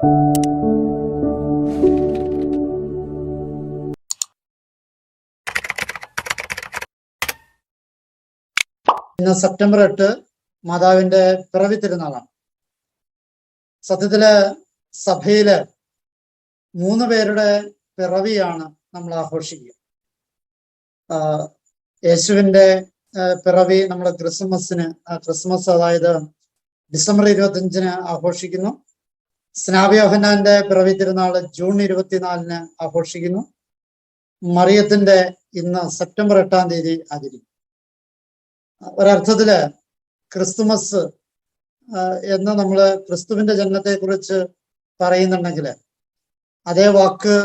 ഇന്ന് സെപ്റ്റംബർ 8 മാതാവിന്റെ പിറവി തിരുനാളാണ്. സത്യത്തില് സഭയില് 3 പേരുടെ പിറവിയാണ് നമ്മൾ ആഘോഷിക്കുക. യേശുവിന്റെ പിറവി നമ്മൾ ക്രിസ്മസ് അതായത് ഡിസംബർ 25 ആഘോഷിക്കുന്നു. സ്നാപക യോഹന്നാന്റെ പിറവി തിരുനാൾ ജൂൺ 24 ആഘോഷിക്കുന്നു. മറിയത്തിന്റെ ഇന്ന് സെപ്റ്റംബർ 8 ആചരിക്കും. ഒരർത്ഥത്തില് ക്രിസ്തുമസ് എന്ന് നമ്മള് ക്രിസ്തുവിന്റെ ജനനത്തെ കുറിച്ച് പറയുന്നുണ്ടെങ്കിൽ അതേ വാക്ക്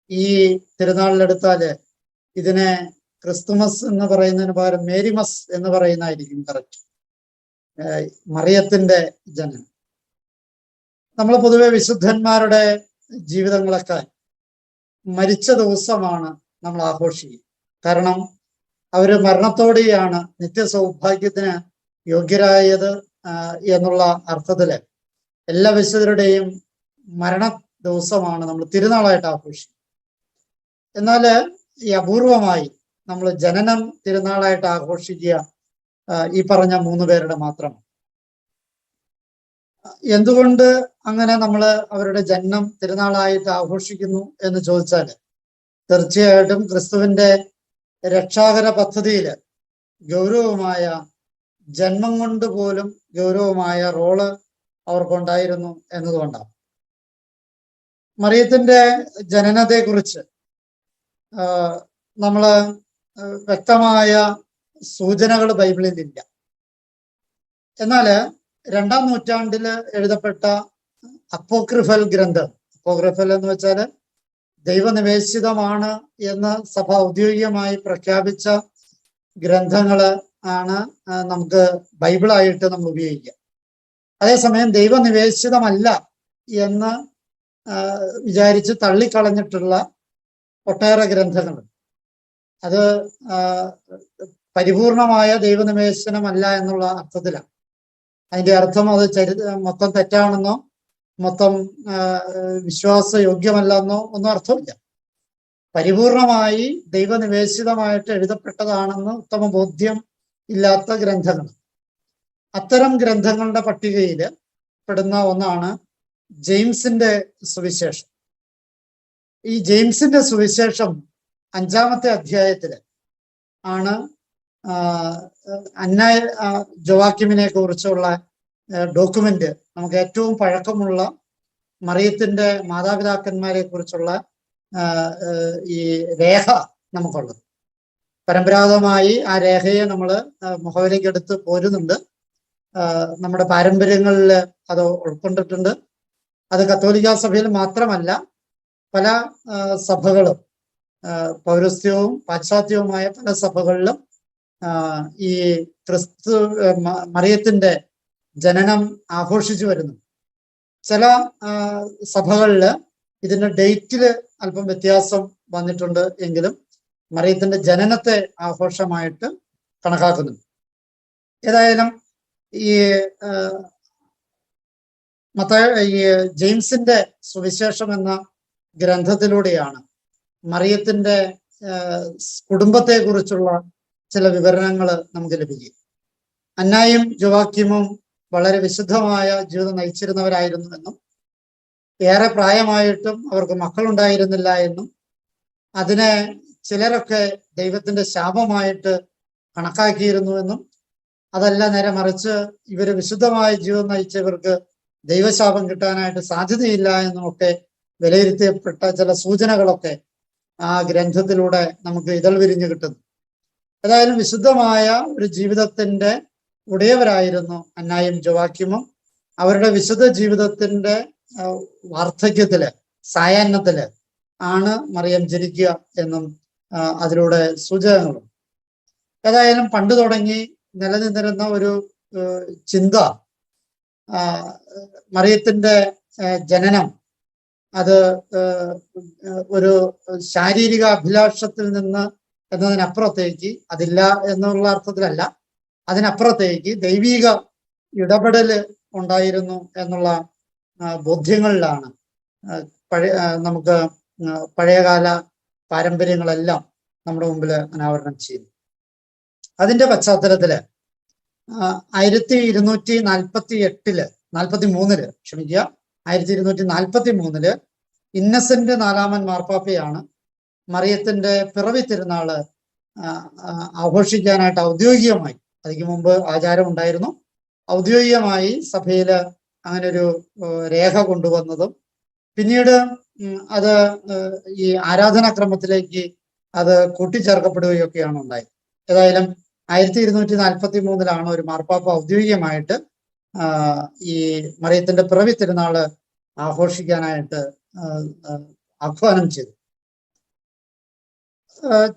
ഈ തിരുനാളിലെടുത്താല് ഇതിനെ ക്രിസ്തുമസ് എന്ന് പറയുന്നതിന് പകരം മേരിമസ് എന്ന് പറയുന്നതായിരിക്കും കറക്റ്റ്. മറിയത്തിന്റെ ജനനം. നമ്മൾ പൊതുവെ വിശുദ്ധന്മാരുടെ ജീവിതങ്ങളൊക്കെ മരിച്ച ദിവസമാണ് നമ്മൾ ആഘോഷിക്കുക. കാരണം അവര് മരണത്തോടെയാണ് നിത്യസൗഭാഗ്യത്തിന് യോഗ്യരായത് എന്നുള്ള അർത്ഥത്തില് എല്ലാ വിശുദ്ധരുടെയും മരണ ദിവസമാണ് നമ്മൾ തിരുനാളായിട്ട് ആഘോഷിക്കുക. എന്നാല് ഈ അപൂർവമായി നമ്മൾ ജനനം തിരുനാളായിട്ട് ആഘോഷിക്കുക ഈ പറഞ്ഞ 3 പേരുടെ മാത്രം. എന്തുകൊണ്ട് അങ്ങനെ നമ്മൾ അവരുടെ ജനനം തിരുനാളായിട്ട് ആഘോഷിക്കുന്നു എന്ന് ചോദിച്ചാല് തീർച്ചയായിട്ടും ക്രിസ്തുവിന്റെ രക്ഷാകര പദ്ധതിയില് ഗൗരവമായ ജന്മം കൊണ്ട് പോലും ഗൗരവമായ റോള് അവർക്കുണ്ടായിരുന്നു എന്നതുകൊണ്ടാണ്. മറിയത്തിന്റെ ജനനത്തെ കുറിച്ച് നമ്മള് വ്യക്തമായ സൂചനകൾ ബൈബിളിൽ ഇല്ല. എന്നാല് 2-ാം നൂറ്റാണ്ടില് എഴുതപ്പെട്ട അപ്പോക്രിഫൽ ഗ്രന്ഥം, അപ്പോക്രിഫൽ എന്ന് വെച്ചാല് ദൈവനിവേശിതമാണ് എന്ന് സഭ ഔദ്യോഗികമായി പ്രഖ്യാപിച്ച ഗ്രന്ഥങ്ങള് ആണ് നമുക്ക് ബൈബിളായിട്ട് നമ്മൾ ഉപയോഗിക്കുക. അതേസമയം ദൈവനിവേശിതമല്ല എന്ന് വിചാരിച്ച് തള്ളിക്കളഞ്ഞിട്ടുള്ള ഒട്ടേറെ ഗ്രന്ഥങ്ങളുണ്ട്. അത് പരിപൂർണമായ ദൈവനിവേശനമല്ല എന്നുള്ള അർത്ഥത്തിലാണ്. അതിന്റെ അർത്ഥം അത് മൊത്തം തെറ്റാണെന്നോ മൊത്തം വിശ്വാസയോഗ്യമല്ലെന്നോ ഒന്നും അർത്ഥമില്ല. പരിപൂർണമായി ദൈവനിവേശിതമായിട്ട് എഴുതപ്പെട്ടതാണെന്ന് ഉത്തമ ബോധ്യം ഇല്ലാത്ത ഗ്രന്ഥങ്ങൾ. അത്തരം ഗ്രന്ഥങ്ങളുടെ പട്ടികയിൽ പെടുന്ന ഒന്നാണ് ജെയിംസിന്റെ സുവിശേഷം. ഈ ജെയിംസിന്റെ സുവിശേഷം 5-ാമത്തെ അധ്യായത്തില് ആണ് അന്ന ജോവാക്കിമിനെ കുറിച്ചുള്ള ഡോക്യുമെന്റ്, നമുക്ക് ഏറ്റവും പഴക്കമുള്ള മറിയത്തിന്റെ മാതാപിതാക്കന്മാരെ കുറിച്ചുള്ള ഈ രേഖ നമുക്കുള്ളത്. പരമ്പരാഗതമായി ആ രേഖയെ നമ്മൾ മുഖവിലേക്ക് എടുത്ത് പോരുന്നുണ്ട്. നമ്മുടെ പാരമ്പര്യങ്ങളിൽ അത് ഉൾക്കൊണ്ടിട്ടുണ്ട്. അത് കത്തോലിക്ക സഭയിൽ മാത്രമല്ല, പല സഭകളും പൗരസ്ത്യവും പാശ്ചാത്യവുമായ പല സഭകളിലും ഈ മറിയത്തിന്റെ ജനനം ആഘോഷിച്ചു വരുന്നു. ചില സഭകളില് ഇതിന്റെ ഡേറ്റില് അല്പം വ്യത്യാസം വന്നിട്ടുണ്ട് എങ്കിലും മറിയത്തിന്റെ ജനനത്തെ ആഘോഷമായിട്ട് കണക്കാക്കുന്നുണ്ട്. ഏതായാലും ഈ ജെയിംസിന്റെ സുവിശേഷം എന്ന ഗ്രന്ഥത്തിലൂടെയാണ് മറിയത്തിന്റെ കുടുംബത്തെ കുറിച്ചുള്ള ചില വിവരണങ്ങൾ നമുക്ക് ലഭിക്കും. അന്നായും ജോവാക്യമും വളരെ വിശുദ്ധമായ ജീവിതം നയിച്ചിരുന്നവരായിരുന്നു എന്നും ഏറെ പ്രായമായിട്ടും അവർക്ക് മക്കളുണ്ടായിരുന്നില്ല എന്നും അതിനെ ചിലരൊക്കെ ദൈവത്തിന്റെ ശാപമായിട്ട് കണക്കാക്കിയിരുന്നു എന്നും അതല്ല, നേരെ മറിച്ച് ഇവര് വിശുദ്ധമായ ജീവിതം നയിച്ചവർക്ക് ദൈവശാപം കിട്ടാനായിട്ട് സാധ്യതയില്ല എന്നും ഒക്കെ വിലയിരുത്തപ്പെട്ട ചില സൂചനകളൊക്കെ ആ ഗ്രന്ഥത്തിലൂടെ നമുക്ക് ഇതൾ വിരിഞ്ഞു കിട്ടുന്നു. ഏതായാലും വിശുദ്ധമായ ഒരു ജീവിതത്തിന്റെ ഉടയവരായിരുന്നു അന്നായും ജോവാക്യമും. അവരുടെ വിശുദ്ധ ജീവിതത്തിന്റെ വാർദ്ധക്യത്തില് സായാഹ്നത്തില് ആണ് മറിയം ജനിക്കുക എന്നും അതിലൂടെ സൂചകങ്ങളുണ്ട്. ഏതായാലും പണ്ട് തുടങ്ങി നിലനിന്നിരുന്ന ഒരു ചിന്ത മറിയത്തിന്റെ ജനനം അത് ഒരു ശാരീരിക അഭിലാഷത്തിൽ നിന്ന് എന്നതിനപ്പുറത്തേക്ക്, അതില്ല എന്നുള്ള അർത്ഥത്തിലല്ല, അതിനപ്പുറത്തേക്ക് ദൈവിക ഇടപെടല് ഉണ്ടായിരുന്നു എന്നുള്ള ബോധ്യങ്ങളിലാണ് നമുക്ക് പഴയകാല പാരമ്പര്യങ്ങളെല്ലാം നമ്മുടെ മുമ്പിൽ അനാവരണം ചെയ്യുന്നു. അതിന്റെ പശ്ചാത്തലത്തില് 1243 ഇന്നസെന്റ് നാലാമൻ മാർപ്പാപ്പയാണ് മറിയത്തിന്റെ പിറവി തിരുനാള് ആഘോഷിക്കാനായിട്ട് ഔദ്യോഗികമായി, അതിന് മുമ്പ് ആചാരം ഉണ്ടായിരുന്നു, ഔദ്യോഗികമായി സഭയില് അങ്ങനെ ഒരു രേഖ കൊണ്ടുവന്നതും പിന്നീട് അത് ഈ ആരാധനാക്രമത്തിലേക്ക് അത് കൂട്ടിച്ചേർക്കപ്പെടുകയൊക്കെയാണ് ഉണ്ടായത്. ഏതായാലും 1243 ഒരു മാർപ്പാപ്പ ഔദ്യോഗികമായിട്ട് ഈ മറിയത്തിന്റെ പിറവി തിരുനാള് ആഘോഷിക്കാനായിട്ട് ആഹ്വാനം ചെയ്തു.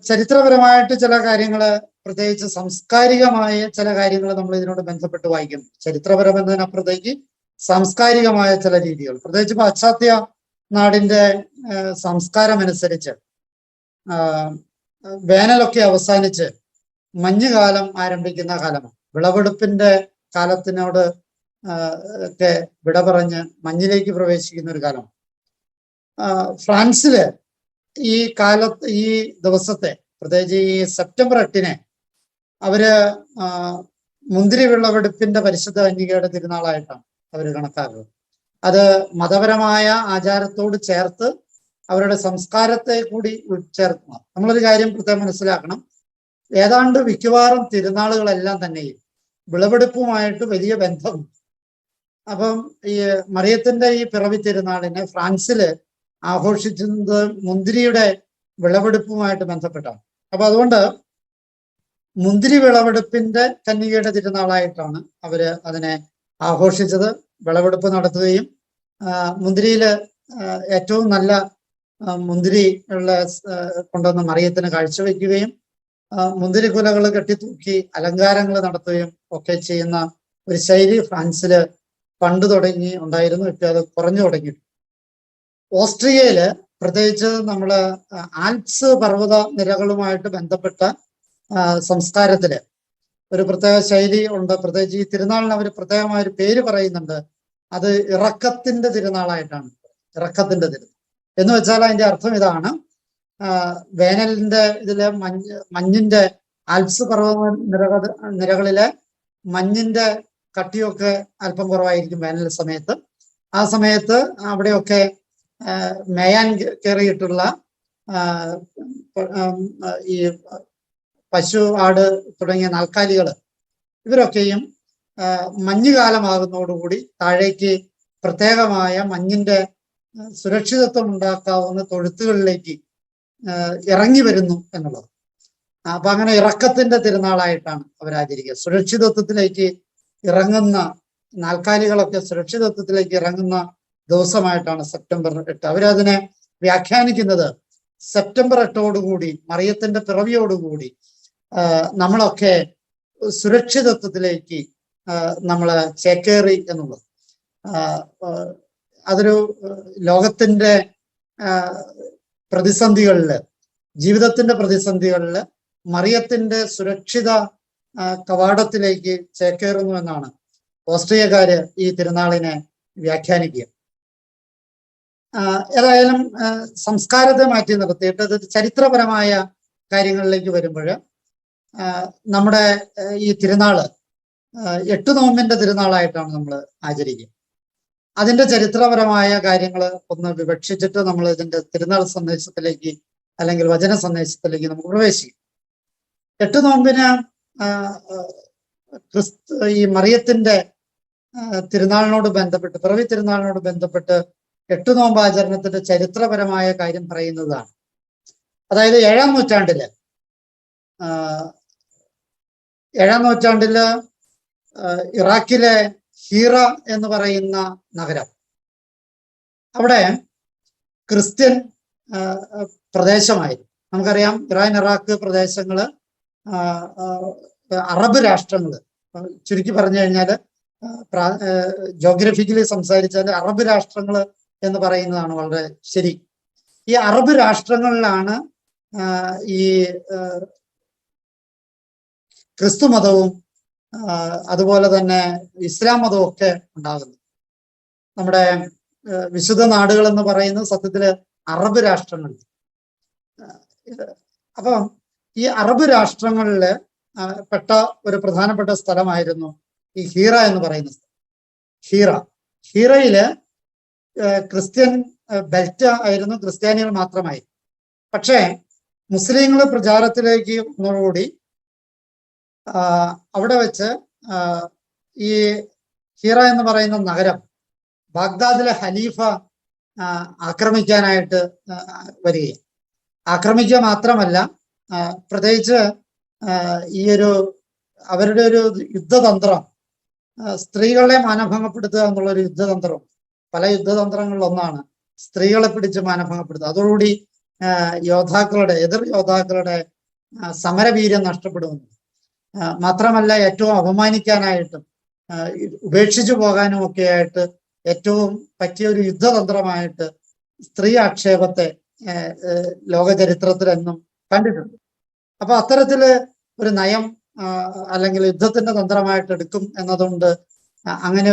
ചരിത്രപരമായിട്ട് ചില കാര്യങ്ങള്, പ്രത്യേകിച്ച് സാംസ്കാരികമായ ചില കാര്യങ്ങൾ നമ്മൾ ഇതിനോട് ബന്ധപ്പെട്ട് വായിക്കുന്നു. ചരിത്രപരം എന്നതിനപ്പുറത്തേക്ക് സാംസ്കാരികമായ ചില രീതികൾ, പ്രത്യേകിച്ച് പാശ്ചാത്യ നാടിന്റെ സംസ്കാരം അനുസരിച്ച് വേനലൊക്കെ അവസാനിച്ച് മഞ്ഞുകാലം ആരംഭിക്കുന്ന കാലമാണ്. വിളവെടുപ്പിന്റെ കാലത്തിനോട് ഒക്കെ വിട പറഞ്ഞ് മഞ്ഞിലേക്ക് പ്രവേശിക്കുന്ന ഒരു കാലമാണ്. ഫ്രാൻസില് ഈ ദിവസത്തെ, പ്രത്യേകിച്ച് ഈ സെപ്റ്റംബർ 8 അവര് മുന്തിരി വിളവെടുപ്പിന്റെ പരിശുദ്ധ കന്യകയുടെ തിരുനാളായിട്ടാണ് അവർ കണക്കാക്കുന്നത്. അത് മതപരമായ ആചാരത്തോട് ചേർത്ത് അവരുടെ സംസ്കാരത്തെ കൂടി ഉൾച്ചേർക്കണം. നമ്മളൊരു കാര്യം പ്രത്യേകം മനസ്സിലാക്കണം, ഏതാണ്ട് മിക്കവാറും തിരുനാളുകളെല്ലാം തന്നെയും വിളവെടുപ്പുമായിട്ട് വലിയ ബന്ധമുണ്ട്. അപ്പം ഈ മറിയത്തിന്റെ ഈ പിറവി തിരുനാളിനെ ഫ്രാൻസില് ആഘോഷിക്കുന്നത് മുന്തിരിയുടെ വിളവെടുപ്പുമായിട്ട് ബന്ധപ്പെട്ടാണ്. അപ്പൊ അതുകൊണ്ട് മുന്തിരി വിളവെടുപ്പിന്റെ കന്യകയുടെ തിരുനാളായിട്ടാണ് അവര് അതിനെ ആഘോഷിച്ചത്. വിളവെടുപ്പ് നടത്തുകയും മുന്തിരിയില് ഏറ്റവും നല്ല മുന്തിരി കൊണ്ടുവന്ന് മറിയത്തിന് കാഴ്ചവെക്കുകയും മുന്തിരി കുലകൾ കെട്ടിത്തൂക്കി അലങ്കാരങ്ങൾ നടത്തുകയും ഒക്കെ ചെയ്യുന്ന ഒരു ശൈലി ഫ്രാൻസില് പണ്ട് തുടങ്ങി ഉണ്ടായിരുന്നു. ഇപ്പോൾ അത് കുറഞ്ഞു തുടങ്ങി. ഓസ്ട്രിയയില്, പ്രത്യേകിച്ച് നമ്മള് ആൽപ്സ് പർവ്വത നിരകളുമായിട്ട് ബന്ധപ്പെട്ട സംസ്കാരത്തില് ഒരു പ്രത്യേക ശൈലി ഉണ്ട്. പ്രത്യേകിച്ച് ഈ തിരുനാളിന് അവർ പ്രത്യേകമായ ഒരു പേര് പറയുന്നുണ്ട്. അത് ഇറക്കത്തിന്റെ തിരുനാളായിട്ടാണ്. ഇറക്കത്തിന്റെ തിരുനാൾ എന്ന് വെച്ചാൽ അതിന്റെ അർത്ഥം ഇതാണ്: വേനലിന്റെ ഇതിലെ മഞ്ഞിന്റെ, ആൽപ്സ് പർവ്വത നിരകളിലെ മഞ്ഞിന്റെ കട്ടിയൊക്കെ അല്പം കുറവായിരിക്കും വേനൽ സമയത്ത്. ആ സമയത്ത് അവിടെയൊക്കെ മേയാൻ കയറിയിട്ടുള്ള ഈ പശു, ആട് തുടങ്ങിയ നാൽക്കാലികൾ, ഇവരൊക്കെയും മഞ്ഞുകാലമാകുന്നതോടുകൂടി താഴേക്ക് പ്രത്യേകമായ മഞ്ഞിന്റെ സുരക്ഷിതത്വം ഉണ്ടാക്കാവുന്ന തൊഴുത്തുകളിലേക്ക് ഇറങ്ങി വരുന്നു എന്നുള്ളത്. അപ്പൊ അങ്ങനെ ഇറക്കത്തിന്റെ തിരുനാളായിട്ടാണ് അവരാചരിക്കുക. സുരക്ഷിതത്വത്തിലേക്ക് ഇറങ്ങുന്ന നാൽക്കാലികളൊക്കെ സുരക്ഷിതത്വത്തിലേക്ക് ഇറങ്ങുന്ന ദിവസമായിട്ടാണ് സെപ്റ്റംബർ 8. അവരതിനെ വ്യാഖ്യാനിക്കുന്നത് സെപ്റ്റംബർ 8 മറിയത്തിന്റെ പിറവിയോടുകൂടി നമ്മളൊക്കെ സുരക്ഷിതത്വത്തിലേക്ക് നമ്മള് ചേക്കേറി എന്നുള്ളത്. അതൊരു ലോകത്തിന്റെ പ്രതിസന്ധികളില്, ജീവിതത്തിന്റെ പ്രതിസന്ധികളില് മറിയത്തിന്റെ സുരക്ഷിത കവാടത്തിലേക്ക് ചേക്കേറുന്നു എന്നാണ് ഓസ്ട്രിയക്കാര് ഈ തിരുനാളിനെ വ്യാഖ്യാനിക്കുക. ഏതായാലും സംസ്കാരത്തെ മാറ്റി നിർത്തിയിട്ട് അത് ചരിത്രപരമായ കാര്യങ്ങളിലേക്ക് വരുമ്പോൾ നമ്മുടെ ഈ തിരുനാള് 8 നോമ്പിന്റെ തിരുനാളായിട്ടാണ് നമ്മൾ ആചരിക്കുക. അതിന്റെ ചരിത്രപരമായ കാര്യങ്ങൾ ഒന്ന് വിവക്ഷിച്ചിട്ട് നമ്മൾ ഇതിന്റെ തിരുനാൾ സന്ദേശത്തിലേക്ക് അല്ലെങ്കിൽ വചന സന്ദേശത്തിലേക്ക് നമുക്ക് പ്രവേശിക്കും. 8 നോമ്പിന് ഈ മറിയത്തിന്റെ തിരുനാളിനോട് ബന്ധപ്പെട്ട്, പിറവി തിരുനാളിനോട് ബന്ധപ്പെട്ട് 8 നോമ്പ് ആചരണത്തിന്റെ ചരിത്രപരമായ കാര്യം പറയുന്നതാണ്. അതായത് 7-ാം നൂറ്റാണ്ടില് ഇറാഖിലെ ഹീറ എന്ന് പറയുന്ന നഗരം, അവിടെ ക്രിസ്ത്യൻ പ്രദേശമായിരുന്നു. നമുക്കറിയാം, ഇറാൻ ഇറാഖ് പ്രദേശങ്ങള് അറബ് രാഷ്ട്രങ്ങള്, ചുരുക്കി പറഞ്ഞു കഴിഞ്ഞാൽ ജോഗ്രഫിക്കലി സംസാരിച്ചാൽ അറബ് രാഷ്ട്രങ്ങൾ എന്ന് പറയുന്നതാണ് വളരെ ശരി. ഈ അറബ് രാഷ്ട്രങ്ങളിലാണ് ഈ ക്രിസ്തു മതവും അതുപോലെ തന്നെ ഇസ്ലാം മതവും ഒക്കെ ഉണ്ടാകുന്നത്. നമ്മുടെ വിശുദ്ധ നാടുകൾ എന്ന് പറയുന്നത് സത്യത്തില് അറബ് രാഷ്ട്രങ്ങൾ. അപ്പം ഈ അറബ് രാഷ്ട്രങ്ങളില് പെട്ട ഒരു പ്രധാനപ്പെട്ട സ്ഥലമായിരുന്നു ഈ ഹീറ എന്ന് പറയുന്ന സ്ഥലം. ഹീറയില് ക്രിസ്ത്യൻ ബെൽറ്റ് ആയിരുന്നു, ക്രിസ്ത്യാനികൾ മാത്രമായി. പക്ഷേ മുസ്ലിങ്ങൾ പ്രചാരത്തിലേക്ക് വന്നതോടുകൂടി അവിടെ വെച്ച് ഈ ഹീറ എന്ന് പറയുന്ന നഗരം ബാഗ്ദാദിലെ ഖലീഫ ആക്രമിക്കാനായിട്ട് വരികയും, ആക്രമിക്കുക മാത്രമല്ല, പ്രത്യേകിച്ച് ഈ അവരുടെ ഒരു യുദ്ധതന്ത്രം, സ്ത്രീകളെ മാനഭംഗപ്പെടുത്തുക എന്നുള്ളൊരു യുദ്ധതന്ത്രം, പല യുദ്ധതന്ത്രങ്ങളിലൊന്നാണ് സ്ത്രീകളെ പിടിച്ച് മാനഭംഗപ്പെടുത്തുക. അതോടുകൂടി എതിർ യോദ്ധാക്കളുടെ സമരവീര്യം നഷ്ടപ്പെടുന്നു. മാത്രമല്ല, ഏറ്റവും അപമാനിക്കാനായിട്ടും ഉപേക്ഷിച്ചു പോകാനും ഒക്കെ ആയിട്ട് ഏറ്റവും പറ്റിയ ഒരു യുദ്ധതന്ത്രമായിട്ട് സ്ത്രീ ആക്ഷേപത്തെ ലോക ചരിത്രത്തിലെന്നും കണ്ടിട്ടുണ്ട്. അപ്പൊ അത്തരത്തില് ഒരു നയം അല്ലെങ്കിൽ യുദ്ധത്തിന്റെ തന്ത്രമായിട്ട് എടുക്കും എന്നതുകൊണ്ട് അങ്ങനെ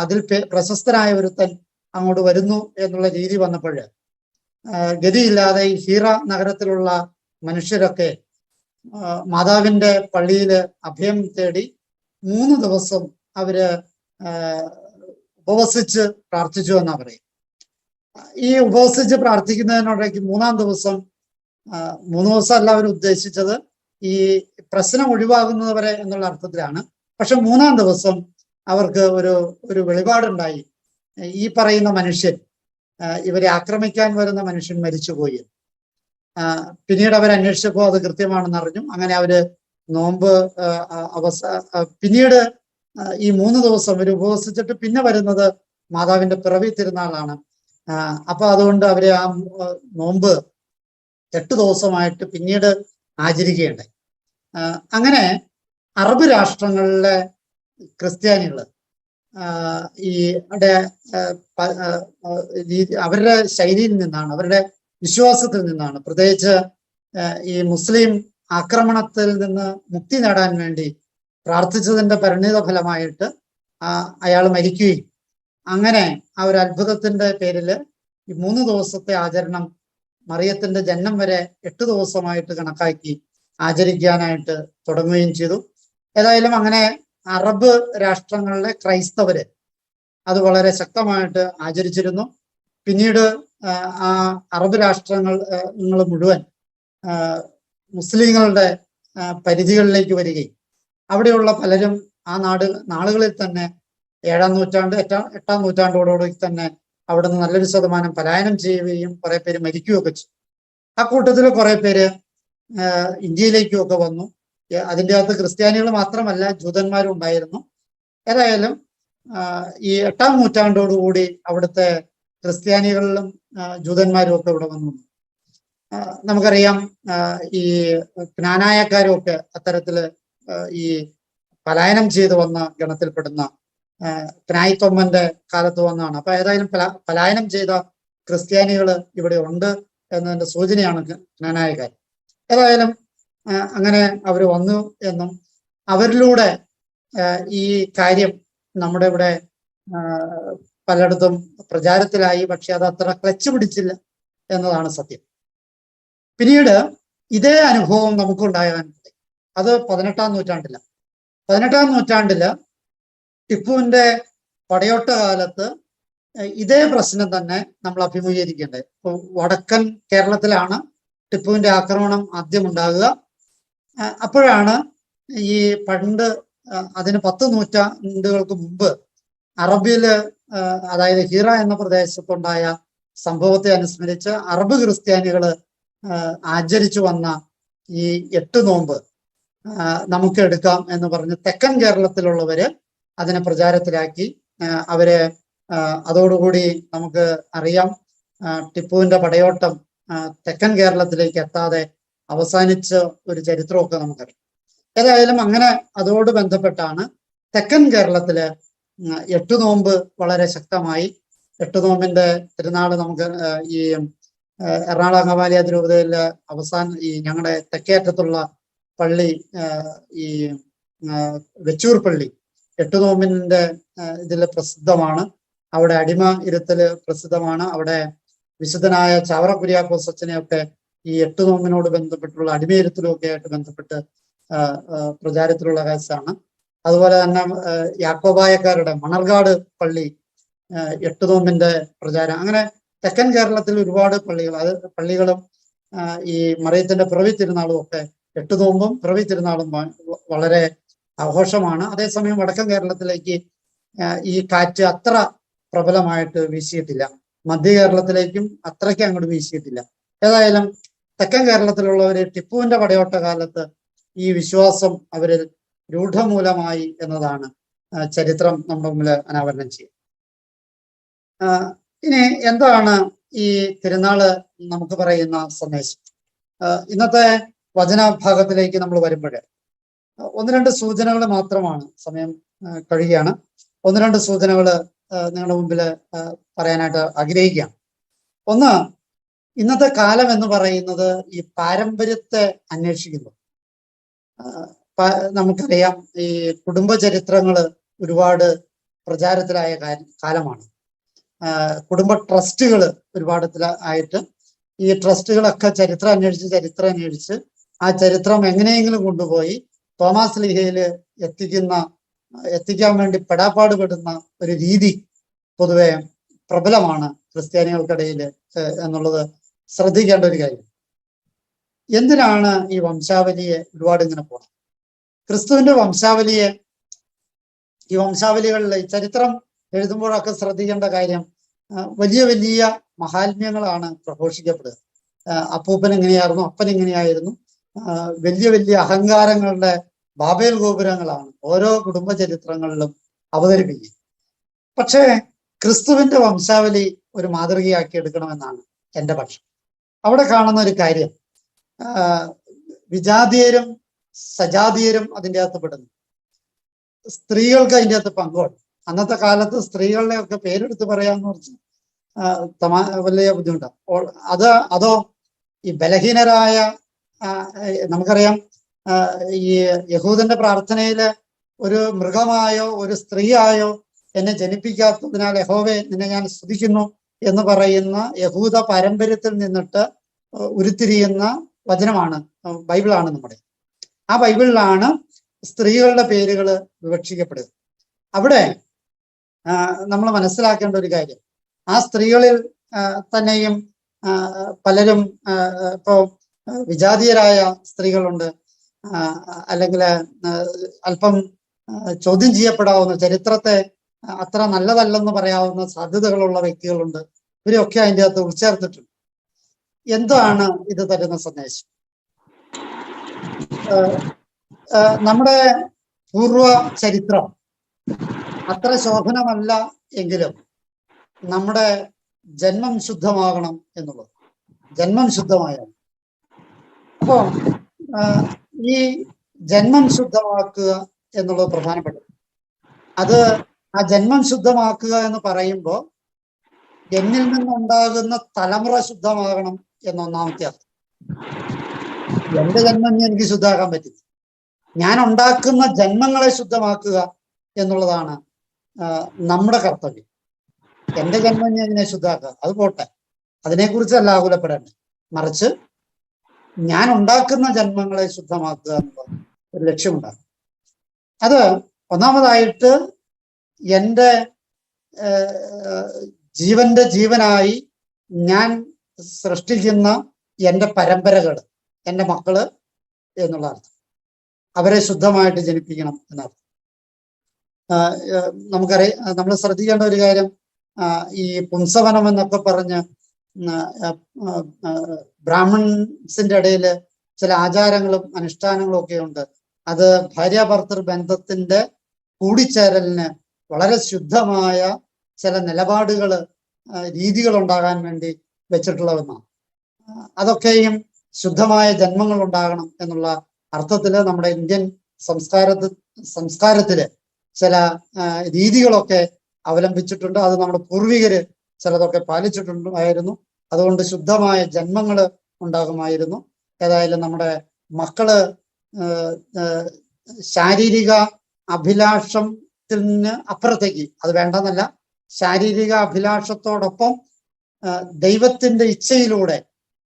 അതിൽ പ്രശസ്തനായ ഒരുത്തൻ അങ്ങോട്ട് വരുന്നു എന്നുള്ള രീതി വന്നപ്പോൾ ഗതിയില്ലാതെ ഈ ഹീറ നഗരത്തിലുള്ള മനുഷ്യരൊക്കെ മാതാവിന്റെ പള്ളിയില് അഭയം തേടി 3 ദിവസം അവര് ഉപവസിച്ച് പ്രാർത്ഥിച്ചു എന്നാ പറയും. ഈ ഉപവസിച്ച് പ്രാർത്ഥിക്കുന്നതിനോടേക്ക് 3-ാം ദിവസം 3 ദിവസമല്ല അവർ ഉദ്ദേശിച്ചത്, ഈ പ്രശ്നം ഒഴിവാകുന്നത് വരെ എന്നുള്ള അർത്ഥത്തിലാണ്. പക്ഷെ 3-ാം ദിവസം അവർക്ക് ഒരു വെളിപാടുണ്ടായി. ഈ പറയുന്ന മനുഷ്യൻ, ഇവരെ ആക്രമിക്കാൻ വരുന്ന മനുഷ്യൻ മരിച്ചുപോയി. പിന്നീട് അവർ അന്വേഷിച്ചപ്പോൾ അത് കൃത്യമാണെന്ന് അറിഞ്ഞു. അങ്ങനെ അവര് നോമ്പ് പിന്നീട് ഈ 3 ദിവസം അവർ ഉപവസിച്ചിട്ട് പിന്നെ വരുന്നത് മാതാവിന്റെ പിറവി തിരുനാളാണ്. അപ്പൊ അതുകൊണ്ട് അവര് ആ നോമ്പ് 8 ദിവസമായിട്ട് പിന്നീട് ആചരിക്കുകയുണ്ടായി. അങ്ങനെ അറബ് രാഷ്ട്രങ്ങളിലെ ക്രിസ്ത്യാനികള് അവരുടെ ശൈലിയിൽ നിന്നാണ്, അവരുടെ വിശ്വാസത്തിൽ നിന്നാണ്, പ്രത്യേകിച്ച് ഈ മുസ്ലിം ആക്രമണത്തിൽ നിന്ന് മുക്തി നേടാൻ വേണ്ടി പ്രാർത്ഥിച്ചതിന്റെ പരിണിത ഫലമായിട്ട് അയാൾ മരിക്കുകയും, അങ്ങനെ ആ ഒരു അത്ഭുതത്തിന്റെ പേരില് ഈ 3 ദിവസത്തെ ആചരണം മറിയത്തിന്റെ ജനനം വരെ 8 ദിവസമായിട്ട് കണക്കാക്കി ആചരിക്കാനായിട്ട് തുടങ്ങുകയും ചെയ്തു. ഏതായാലും അങ്ങനെ അറബ് രാഷ്ട്രങ്ങളിലെ ക്രൈസ്തവര് അത് ശക്തമായിട്ട് ആചരിച്ചിരുന്നു. പിന്നീട് ആ അറബ് രാഷ്ട്രങ്ങൾ മുഴുവൻ മുസ്ലിങ്ങളുടെ പരിധികളിലേക്ക് വരികയും അവിടെയുള്ള പലരും ആ നാളുകളിൽ തന്നെ 7-ാം നൂറ്റാണ്ട് 8-ാം നൂറ്റാണ്ടോടുകൂടി തന്നെ അവിടെ നിന്ന് നല്ലൊരു ശതമാനം പലായനം ചെയ്യുകയും കുറെ പേര് മരിക്കുകയൊക്കെ ചെയ്തു. ആ കൂട്ടത്തിൽ കുറെ പേര് ഇന്ത്യയിലേക്കും ഒക്കെ വന്നു. അതിൻ്റെ അകത്ത് ക്രിസ്ത്യാനികൾ മാത്രമല്ല, ജൂതന്മാരും ഉണ്ടായിരുന്നു. ഏതായാലും ഈ 8-ാം നൂറ്റാണ്ടോടുകൂടി അവിടുത്തെ ക്രിസ്ത്യാനികളിലും ജൂതന്മാരും ഒക്കെ ഇവിടെ വന്നു. നമുക്കറിയാം, ഈ ജ്ഞാനായക്കാരും ഒക്കെ അത്തരത്തില് ഈ പലായനം ചെയ്തു വന്ന ഗണത്തിൽപ്പെടുന്ന ക്നായിത്തൊമ്മന്റെ കാലത്ത് വന്നാണ്. അപ്പൊ ഏതായാലും പലായനം ചെയ്ത ക്രിസ്ത്യാനികൾ ഇവിടെ ഉണ്ട് എന്നതിന്റെ സൂചനയാണ് ജ്ഞാനായക്കാർ. ഏതായാലും അങ്ങനെ അവർ വന്നു എന്നും അവരിലൂടെ ഈ കാര്യം നമ്മുടെ ഇവിടെ പലയിടത്തും പ്രചാരത്തിലായി. പക്ഷെ അത് അത്ര ക്ലച്ച് പിടിച്ചില്ല എന്നതാണ് സത്യം. പിന്നീട് ഇതേ അനുഭവം നമുക്കുണ്ടാകാൻ അത് 18-ാം നൂറ്റാണ്ടില. 18-ാം നൂറ്റാണ്ടില് ടിപ്പുവിന്റെ പടയോട്ട കാലത്ത് ഇതേ പ്രശ്നം തന്നെ നമ്മൾ അഭിമുഖീകരിക്കേണ്ടത്. വടക്കൻ കേരളത്തിലാണ് ടിപ്പുവിന്റെ ആക്രമണം ആദ്യം ഉണ്ടാകുക. അപ്പോഴാണ് ഈ പണ്ട് അതിന് 10 നൂറ്റാണ്ടുകൾക്ക് മുമ്പ് അറബിയില്, അതായത് ഹീറ എന്ന പ്രദേശത്തുണ്ടായ സംഭവത്തെ അനുസ്മരിച്ച് അറബ് ക്രിസ്ത്യാനികള് ആചരിച്ചു വന്ന ഈ 8 നോമ്പ് നമുക്ക് എടുക്കാം എന്ന് പറഞ്ഞ് തെക്കൻ കേരളത്തിലുള്ളവര് അതിനെ പ്രചാരത്തിലാക്കി. അവര് അതോടുകൂടി നമുക്ക് അറിയാം, ടിപ്പുവിന്റെ പടയോട്ടം തെക്കൻ കേരളത്തിലേക്ക് എത്താതെ അവസാനിച്ച ഒരു ചരിത്രമൊക്കെ നമുക്കറിയാം. ഏതായാലും അങ്ങനെ അതോട് ബന്ധപ്പെട്ടാണ് തെക്കൻ കേരളത്തില് 8 നോമ്പ് വളരെ ശക്തമായി. 8 നോമ്പിന്റെ തിരുനാള് നമുക്ക് ഈ എറണാകുളം അങ്കമാലി അതിരൂപതയിലെ ഈ ഞങ്ങളുടെ തെക്കേറ്റത്തുള്ള പള്ളി, ഈ വെച്ചൂർ പള്ളി 8 നോമ്പിന്റെ ഇതില് പ്രസിദ്ധമാണ്. അവിടെ അടിമ ഇരുത്തല് പ്രസിദ്ധമാണ്. അവിടെ വിശുദ്ധനായ ചാവറ കുര്യാക്കോസ് അച്ഛനെയൊക്കെ ഈ 8 നോമ്പിനോട് ബന്ധപ്പെട്ടുള്ള അടിമയിരുത്തലും ഒക്കെ ആയിട്ട് ബന്ധപ്പെട്ട് പ്രചാരത്തിലുള്ള കേസാണ്. അതുപോലെ തന്നെ യാക്കോബായക്കാരുടെ മണർകാട് പള്ളി 8 നോമ്പിന്റെ പ്രചാരം. അങ്ങനെ തെക്കൻ കേരളത്തിൽ ഒരുപാട് പള്ളികളും ഈ മറിയത്തിന്റെ പിറവി തിരുനാളും ഒക്കെ 8 നോമ്പും പിറവി തിരുനാളും വളരെ ആഘോഷമാണ്. അതേസമയം വടക്കൻ കേരളത്തിലേക്ക് ഈ കാറ്റ് അത്ര പ്രബലമായിട്ട് വീശിയിട്ടില്ല. മധ്യ കേരളത്തിലേക്കും അത്രയ്ക്ക് അങ്ങോട്ട് വീശിയിട്ടില്ല. ഏതായാലും തെക്കൻ കേരളത്തിലുള്ളവര് ടിപ്പുവിന്റെ പടയോട്ട കാലത്ത് ഈ വിശ്വാസം അവരിൽ രൂഢമൂലമായി എന്നതാണ് ചരിത്രം നമ്മുടെ മുമ്പിൽ അനാവരണം ചെയ്യുക. ഇനി എന്താണ് ഈ തിരുനാള് നമുക്ക് പറയുന്ന സന്ദേശം? ഇന്നത്തെ വചനഭാഗത്തിലേക്ക് നമ്മൾ വരുമ്പോഴേ 1-2 സൂചനകൾ മാത്രമാണ്, സമയം കഴിയുകയാണ്. 1-2 സൂചനകൾ നിങ്ങളുടെ മുമ്പിൽ പറയാനായിട്ട് ആഗ്രഹിക്കുകയാണ്. ഒന്ന്, ഇന്നത്തെ കാലം എന്ന് പറയുന്നത് ഈ പാരമ്പര്യത്തെ അന്വേഷിക്കുന്നു. നമുക്കറിയാം, ഈ കുടുംബ ചരിത്രങ്ങൾ ഒരുപാട് പ്രചാരത്തിലായ കാലമാണ്. കുടുംബ ട്രസ്റ്റുകൾ ഒരുപാട് ആയിട്ട് ഈ ട്രസ്റ്റുകളൊക്കെ ചരിത്രം അന്വേഷിച്ച് ആ ചരിത്രം എങ്ങനെയെങ്കിലും കൊണ്ടുപോയി തോമാസ് ലീഹയില് എത്തിക്കാൻ വേണ്ടി പെടാപ്പാട് പെടുന്ന ഒരു രീതി പൊതുവെ പ്രബലമാണ് ക്രിസ്ത്യാനികൾക്കിടയിൽ എന്നുള്ളത് ശ്രദ്ധിക്കേണ്ട ഒരു കാര്യം. എന്തിനാണ് ഈ വംശാവലിയെ ഒരുപാട് ഇങ്ങനെ പോകണം? ക്രിസ്തുവിന്റെ ഈ വംശാവലികളിൽ ചരിത്രം എഴുതുമ്പോഴൊക്കെ ശ്രദ്ധിക്കേണ്ട കാര്യം, വലിയ വലിയ മഹാത്മ്യങ്ങളാണ് പ്രഘോഷിക്കപ്പെടുക. അപ്പൂപ്പൻ എങ്ങനെയായിരുന്നു, അപ്പൻ എങ്ങനെയായിരുന്നു, വലിയ വലിയ അഹങ്കാരങ്ങളുടെ ബാബേൽ ഗോപുരങ്ങളാണ് ഓരോ കുടുംബ ചരിത്രങ്ങളിലും അവതരിപ്പിക്കുക. പക്ഷേ ക്രിസ്തുവിന്റെ വംശാവലി ഒരു മാതൃകയാക്കി എടുക്കണമെന്നാണ് എൻ്റെ പക്ഷം. അവിടെ കാണുന്ന ഒരു കാര്യം, വിജാതീയരും സജാതീയരും അതിൻ്റെ അകത്ത് പെടുന്നു. സ്ത്രീകൾക്ക് അതിൻ്റെ അകത്ത് പങ്കുണ്ട്. അന്നത്തെ കാലത്ത് സ്ത്രീകളുടെ ഒക്കെ പേരെടുത്ത് പറയാന്ന് പറഞ്ഞാൽ വലിയ ബുദ്ധിമുട്ടാണ്. അതോ ഈ ബലഹീനരായ, നമുക്കറിയാം, ഈ യഹൂദന്റെ പ്രാർത്ഥനയില് ഒരു മൃഗമായോ ഒരു സ്ത്രീയായോ എന്നെ ജനിപ്പിക്കാത്തതിനാൽ യഹോവേ നിന്നെ ഞാൻ സ്തുതിക്കുന്നു എന്ന് പറയുന്ന യഹൂദ പാരമ്പര്യത്തിൽ നിന്നിട്ട് ഉരുത്തിരിയുന്ന വചനമാണ്, ബൈബിളാണ് നമ്മുടെ. ആ ബൈബിളിലാണ് സ്ത്രീകളുടെ പേരുകൾ വിവക്ഷിക്കപ്പെടുക. അവിടെ നമ്മൾ മനസ്സിലാക്കേണ്ട ഒരു കാര്യം, ആ സ്ത്രീകളിൽ തന്നെയും പലരും ഇപ്പോൾ വിജാതീയരായ സ്ത്രീകളുണ്ട്, അല്ലെങ്കിൽ അല്പം ചോദ്യം ചെയ്യപ്പെടാവുന്ന, ചരിത്രത്തെ അത്ര നല്ലതല്ലെന്ന് പറയാവുന്ന സാധ്യതകളുള്ള വ്യക്തികളുണ്ട്. ഇവരൊക്കെ അതിൻ്റെ അകത്ത് ഉൾച്ചേർത്തിട്ടുണ്ട്. എന്താണ് ഇത് തരുന്ന സന്ദേശം? നമ്മുടെ പൂർവ ചരിത്രം അത്ര ശോഭനമല്ല എങ്കിലും നമ്മുടെ ജന്മം ശുദ്ധമാകണം എന്നുള്ളത്, ജന്മം ശുദ്ധമായാണ്. അപ്പോ ഈ ജന്മം ശുദ്ധമാക്കുക എന്നുള്ളത് പ്രധാനപ്പെട്ടത്. അത് ആ ജന്മം ശുദ്ധമാക്കുക എന്ന് പറയുമ്പോൾ എന്നിൽ നിന്നുണ്ടാകുന്ന തലമുറ ശുദ്ധമാകണം എന്നൊന്നാമത്തെ അർത്ഥം. എന്റെ ജന്മം എനിക്ക് ശുദ്ധമാക്കാൻ പറ്റില്ല, ഞാൻ ഉണ്ടാക്കുന്ന ജന്മങ്ങളെ ശുദ്ധമാക്കുക എന്നുള്ളതാണ് നമ്മുടെ കർത്തവ്യം. എന്റെ ജന്മം ഞാൻ ഇതിനെ ശുദ്ധമാക്കുക, അത് പോട്ടെ, അതിനെക്കുറിച്ചല്ല ആകുലപ്പെടേണ്ടത്. മറിച്ച് ഞാൻ ഉണ്ടാക്കുന്ന ജന്മങ്ങളെ ശുദ്ധമാക്കുക എന്നുള്ള ഒരു ലക്ഷ്യമുണ്ടാകും. അത് ഒന്നാമതായിട്ട് എൻ്റെ ജീവന്റെ ജീവനായി ഞാൻ സൃഷ്ടിക്കുന്ന എൻ്റെ പരമ്പരകൾ, എൻ്റെ മക്കള് എന്നുള്ള അർത്ഥം. അവരെ ശുദ്ധമായിട്ട് ജനിപ്പിക്കണം എന്നർത്ഥം. നമുക്കറിയാം, നമ്മൾ ശ്രദ്ധിക്കേണ്ട ഒരു കാര്യം, ഈ പുംസവനം എന്നൊക്കെ പറഞ്ഞ് ബ്രാഹ്മൺസിന്റെ ഇടയിൽ ചില ആചാരങ്ങളും അനുഷ്ഠാനങ്ങളും ഒക്കെ ഉണ്ട്. അത് ഭാര്യാഭർത്തൃ ബന്ധത്തിന്റെ കൂടിച്ചേരലിന് വളരെ ശുദ്ധമായ ചില നിലപാടുകൾ, രീതികൾ ഉണ്ടാകാൻ വേണ്ടി വെച്ചിട്ടുള്ളതെന്നാണ്. അതൊക്കെയും ശുദ്ധമായ ജന്മങ്ങൾ ഉണ്ടാകണം എന്നുള്ള അർത്ഥത്തില് നമ്മുടെ ഇന്ത്യൻ സംസ്കാരത്തില് ചില രീതികളൊക്കെ അവലംബിച്ചിട്ടുണ്ട്. അത് നമ്മുടെ പൂർവികര് ചിലതൊക്കെ പാലിച്ചിട്ടുണ്ടായിരുന്നു. അതുകൊണ്ട് ശുദ്ധമായ ജന്മങ്ങൾ ഉണ്ടാകുമായിരുന്നു. ഏതായാലും നമ്മുടെ മക്കള് ശാരീരിക അഭിലാഷത്തിന് അപ്പുറത്തേക്ക്, അത് വേണ്ടെന്നല്ല, ശാരീരിക അഭിലാഷത്തോടൊപ്പം ദൈവത്തിന്റെ ഇച്ഛയിലൂടെ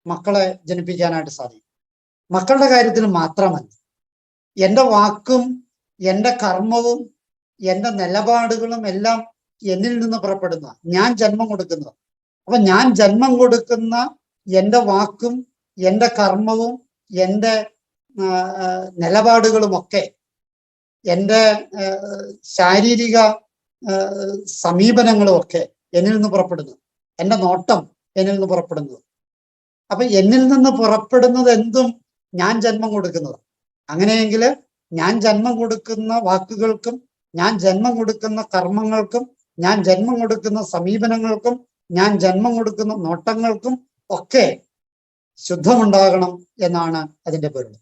മക്കളെ ജനിപ്പിക്കാനായിട്ട് സാധിക്കും. മക്കളുടെ കാര്യത്തിൽ മാത്രമല്ല, എൻ്റെ വാക്കും എൻ്റെ കർമ്മവും എൻ്റെ നിലപാടുകളും എല്ലാം എന്നിൽ നിന്ന് പുറപ്പെടുന്ന, ഞാൻ ജന്മം കൊടുക്കുന്നത്. അപ്പൊ ഞാൻ ജന്മം കൊടുക്കുന്ന എൻ്റെ വാക്കും എൻ്റെ കർമ്മവും എൻ്റെ നിലപാടുകളുമൊക്കെ, എൻ്റെ ശാരീരിക സമീപനങ്ങളുമൊക്കെ എന്നിൽ നിന്ന് പുറപ്പെടുന്നു. എൻ്റെ നോട്ടം എന്നിൽ നിന്ന് പുറപ്പെടുന്നത്. അപ്പൊ എന്നിൽ നിന്ന് പുറപ്പെടുന്നത് എന്തും ഞാൻ ജന്മം കൊടുക്കുന്നത്. അങ്ങനെയെങ്കിൽ ഞാൻ ജന്മം കൊടുക്കുന്ന വാക്കുകൾക്കും ഞാൻ ജന്മം കൊടുക്കുന്ന കർമ്മങ്ങൾക്കും ഞാൻ ജന്മം കൊടുക്കുന്ന സമീപനങ്ങൾക്കും ഞാൻ ജന്മം കൊടുക്കുന്ന നോട്ടങ്ങൾക്കും ഒക്കെ ശുദ്ധമുണ്ടാകണം എന്നാണ് അതിന്റെ പൊരുൾ.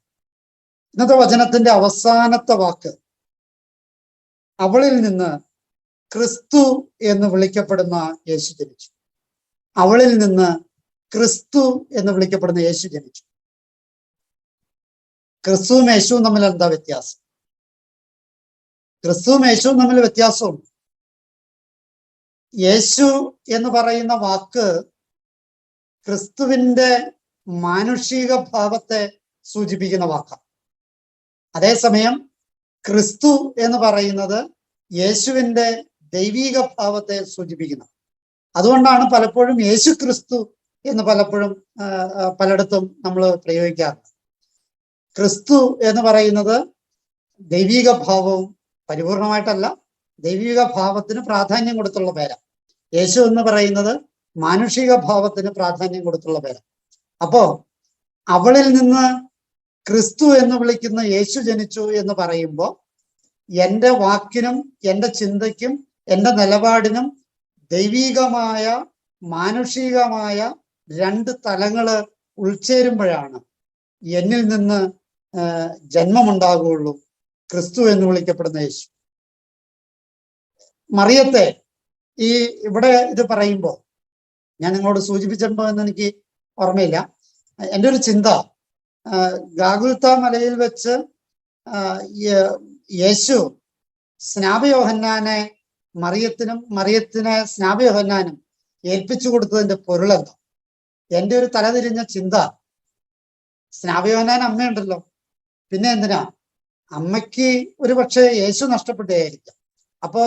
ഇന്നത്തെ വചനത്തിന്റെ അവസാനത്തെ വാക്ക്, അവളിൽ നിന്ന് ക്രിസ്തു എന്ന് വിളിക്കപ്പെടുന്ന യേശു ജനിച്ചു. അവളിൽ നിന്ന് ക്രിസ്തു എന്ന് വിളിക്കപ്പെടുന്ന യേശു ജനിച്ചു. ക്രിസ്തുവും യേശുവും തമ്മിൽ എന്താ വ്യത്യാസം? ക്രിസ്തുവും യേശുവും തമ്മിൽ വ്യത്യാസമുണ്ട്. യേശു എന്ന് പറയുന്ന വാക്ക് ക്രിസ്തുവിന്റെ മാനുഷിക ഭാവത്തെ സൂചിപ്പിക്കുന്ന വാക്കാണ്. അതേസമയം ക്രിസ്തു എന്ന് പറയുന്നത് യേശുവിന്റെ ദൈവീക ഭാവത്തെ സൂചിപ്പിക്കുന്നത്. അതുകൊണ്ടാണ് പലപ്പോഴും യേശു ക്രിസ്തു എന്ന് പലയിടത്തും നമ്മൾ പ്രയോഗിക്കാറുണ്ട്. ക്രിസ്തു എന്ന് പറയുന്നത് ദൈവിക ഭാവവും പരിപൂർണമായിട്ടല്ല, ദൈവിക ഭാവത്തിന് പ്രാധാന്യം കൊടുത്തുള്ള പേരാണ്. യേശു എന്ന് പറയുന്നത് മാനുഷിക ഭാവത്തിന് പ്രാധാന്യം കൊടുത്തുള്ള പേരാണ്. അപ്പോ അവളിൽ നിന്ന് ക്രിസ്തു എന്ന് വിളിക്കുന്ന യേശു ജനിച്ചു എന്ന് പറയുമ്പോൾ എൻ്റെ വാക്കിനും എൻ്റെ ചിന്തയ്ക്കും എൻ്റെ നിലപാടിനും ദൈവികമായ മാനുഷികമായ രണ്ട് തലങ്ങള് ഉൾച്ചേരുമ്പോഴാണ് എന്നിൽ നിന്ന് ജന്മമുണ്ടാകുകയുള്ളൂ ക്രിസ്തു എന്ന് വിളിക്കപ്പെടുന്ന യേശു. മറിയത്തെ ഇവിടെ ഇത് പറയുമ്പോൾ ഞാൻ നിങ്ങളോട് സൂചിപ്പിച്ചിട്ടുണ്ടോ എന്ന് എനിക്ക് ഓർമ്മയില്ല. എൻ്റെ ഒരു ചിന്ത, ഗാഗുൽത്ത മലയിൽ വെച്ച് യേശു സ്നാപയോഹന്നാനെ മറിയത്തിനെ സ്നാപയോഹന്നാനും ഏൽപ്പിച്ചു കൊടുത്തതിന്റെ പൊരുളെന്താ? എൻ്റെ ഒരു തലതിരിഞ്ഞ ചിന്ത, സ്നാപയോഹന്നാൻ അമ്മയുണ്ടല്ലോ, പിന്നെ എന്തിനാ അമ്മയ്ക്ക് ഒരു പക്ഷേ യേശു നഷ്ടപ്പെട്ടായിരിക്കാം. അപ്പോ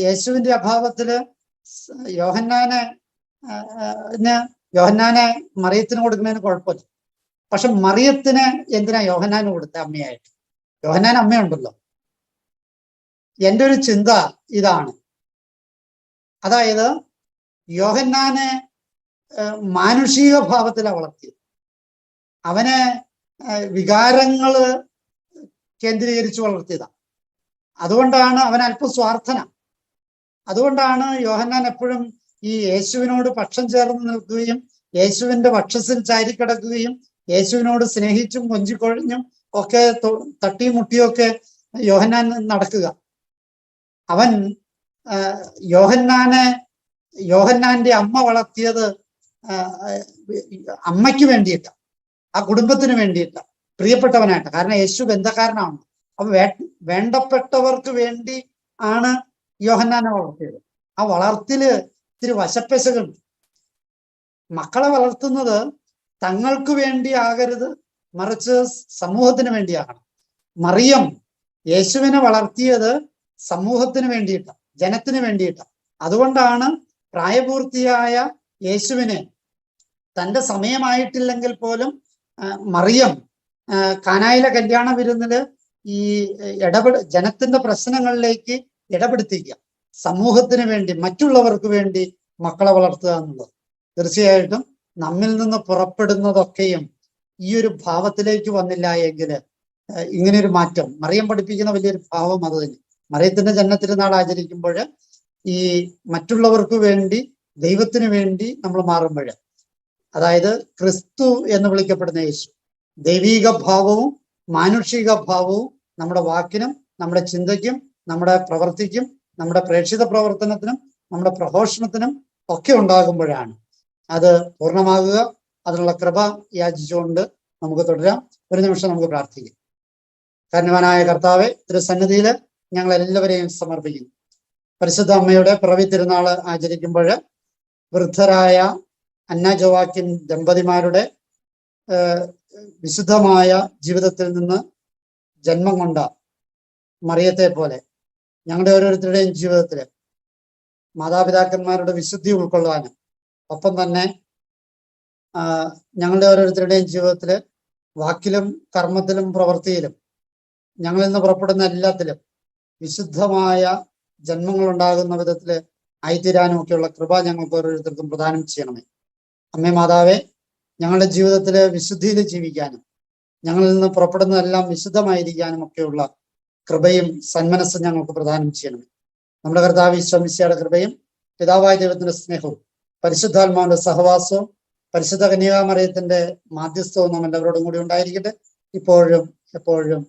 യേശുവിന്റെ അഭാവത്തില് യോഹന്നാനെ മറിയത്തിന് കൊടുക്കുന്നതിന് കുഴപ്പമില്ല. പക്ഷെ മറിയത്തിന് എന്തിനാ യോഹന്നാന് കൊടുത്ത അമ്മയായിട്ട്? യോഹന്നാൻ അമ്മയുണ്ടല്ലോ. എൻ്റെ ഒരു ചിന്ത ഇതാണ്, അതായത് യോഹന്നാനെ മാനുഷിക ഭാവത്തിലാണ് വളർത്തിയത്. അവനെ വികാരങ്ങള് കേന്ദ്രീകരിച്ച് വളർത്തിയതാണ്. അതുകൊണ്ടാണ് അവൻ അല്പം സ്വാർത്ഥന. അതുകൊണ്ടാണ് യോഹന്നാൻ എപ്പോഴും ഈ യേശുവിനോട് പക്ഷം ചേർന്ന് നിൽക്കുകയും യേശുവിന്റെ വക്ഷസിൽ ചാരിക്കിടക്കുകയും യേശുവിനോട് സ്നേഹിച്ചും കൊഞ്ചിക്കൊഴിഞ്ഞും ഒക്കെ തട്ടിയും മുട്ടിയൊക്കെ യോഹന്നാൻ നടക്കുക. അവൻ യോഹന്നാന്റെ അമ്മ വളർത്തിയത് അമ്മയ്ക്ക് വേണ്ടിയിട്ടാണ്, ആ കുടുംബത്തിന് വേണ്ടിയിട്ടാണ്, പ്രിയപ്പെട്ടവനായിട്ട്. കാരണം യേശു ബന്ധക്കാരനാണ്. അപ്പൊ വേണ്ടപ്പെട്ടവർക്ക് വേണ്ടി ആണ് യോഹന്നാനെ വളർത്തിയത്. ആ വളർത്തില് ഇത്തിരി വശപ്പശകുണ്ട്. മക്കളെ വളർത്തുന്നത് തങ്ങൾക്ക് വേണ്ടി ആകരുത്, മറിച്ച് സമൂഹത്തിന് വേണ്ടിയാകണം. മറിയം യേശുവിനെ വളർത്തിയത് സമൂഹത്തിന് വേണ്ടിയിട്ടാണ്, ജനത്തിന് വേണ്ടിയിട്ടാണ്. അതുകൊണ്ടാണ് പ്രായപൂർത്തിയായ യേശുവിനെ തൻ്റെ സമയമായിട്ടില്ലെങ്കിൽ പോലും മറിയം കാനായിലെ കല്യാണ വിരുന്നില് ഈ ജനത്തിന്റെ പ്രശ്നങ്ങളിലേക്ക് ഇടപെടുത്തിക്കുക, സമൂഹത്തിന് വേണ്ടി, മറ്റുള്ളവർക്ക് വേണ്ടി മക്കളെ വളർത്തുക എന്നുള്ളത്. തീർച്ചയായിട്ടും നമ്മിൽ നിന്ന് പുറപ്പെടുന്നതൊക്കെയും ഈ ഒരു ഭാവത്തിലേക്ക് വന്നില്ല എങ്കിൽ ഇങ്ങനെയൊരു മാറ്റം, മറിയം പഠിപ്പിക്കുന്ന വലിയൊരു ഭാവം അത് തന്നെ. മറിയത്തിന്റെ ജന്മത്തിരുന്നാൾ ആചരിക്കുമ്പോൾ ഈ മറ്റുള്ളവർക്ക് വേണ്ടി, ദൈവത്തിന് വേണ്ടി നമ്മൾ മാറുമ്പോൾ, അതായത് ക്രിസ്തു എന്ന് വിളിക്കപ്പെടുന്ന യേശു, ദൈവിക ഭാവവും മാനുഷിക ഭാവവും നമ്മുടെ വാക്കിനും നമ്മുടെ ചിന്തയ്ക്കും നമ്മുടെ പ്രവൃത്തിക്കും നമ്മുടെ പ്രേക്ഷിത പ്രവർത്തനത്തിനും നമ്മുടെ പ്രഘോഷണത്തിനും ഒക്കെ ഉണ്ടാകുമ്പോഴാണ് അത് പൂർണ്ണമാകുക. അതിനുള്ള കൃപ യാചിച്ചുകൊണ്ട് നമുക്ക് തുടരാം. ഒരു നിമിഷം നമുക്ക് പ്രാർത്ഥിക്കാം. കാരുണ്യവാനായ കർത്താവെ, തിരുസന്നിധിയിൽ ഞങ്ങൾ എല്ലാവരെയും സമർപ്പിക്കുന്നു. പരിശുദ്ധ അമ്മയുടെ പിറവി തിരുനാള് ആചരിക്കുമ്പോൾ വൃദ്ധരായ അന്ന ജോവാക്കിൻ ദമ്പതിമാരുടെ വിശുദ്ധമായ ജീവിതത്തിൽ നിന്ന് ജന്മം കൊണ്ട മറിയത്തെ പോലെ ഞങ്ങളുടെ ഓരോരുത്തരുടെയും ജീവിതത്തിൽ മാതാപിതാക്കന്മാരുടെ വിശുദ്ധി ഉൾക്കൊള്ളുവാനും ഒപ്പം തന്നെ ഞങ്ങളുടെ ഓരോരുത്തരുടെയും ജീവിതത്തിൽ വാക്കിലും കർമ്മത്തിലും പ്രവൃത്തിയിലും ഞങ്ങളിൽ നിന്ന് പുറപ്പെടുന്ന എല്ലാത്തിലും വിശുദ്ധമായ ജന്മങ്ങൾ ഉണ്ടാകുന്ന വിധത്തിൽ ആയിത്തീരാനും ഒക്കെയുള്ള കൃപ ഞങ്ങൾക്ക് ഓരോരുത്തർക്കും പ്രദാനം ചെയ്യണമേ. അമ്മേ മാതാവേ, ഞങ്ങളുടെ ജീവിതത്തിൽ വിശുദ്ധിയിൽ ജീവിക്കാനും ഞങ്ങളിൽ നിന്ന് പുറപ്പെടുന്നതെല്ലാം വിശുദ്ധമായിരിക്കാനും ഒക്കെയുള്ള കൃപയും സന്മനസ്സും ഞങ്ങൾക്ക് പ്രദാനം ചെയ്യണമേ. നമ്മുടെ കർത്താവ് ഈശോ മിശിഹായുടെ കൃപയും പിതാവായ ദൈവത്തിന്റെ സ്നേഹവും പരിശുദ്ധാത്മാവിന്റെ സഹവാസവും പരിശുദ്ധ കന്യകാമറിയത്തിന്റെ മാധ്യസ്ഥവും നാം എല്ലാവരോടും കൂടി ഉണ്ടായിരിക്കട്ടെ, ഇപ്പോഴും എപ്പോഴും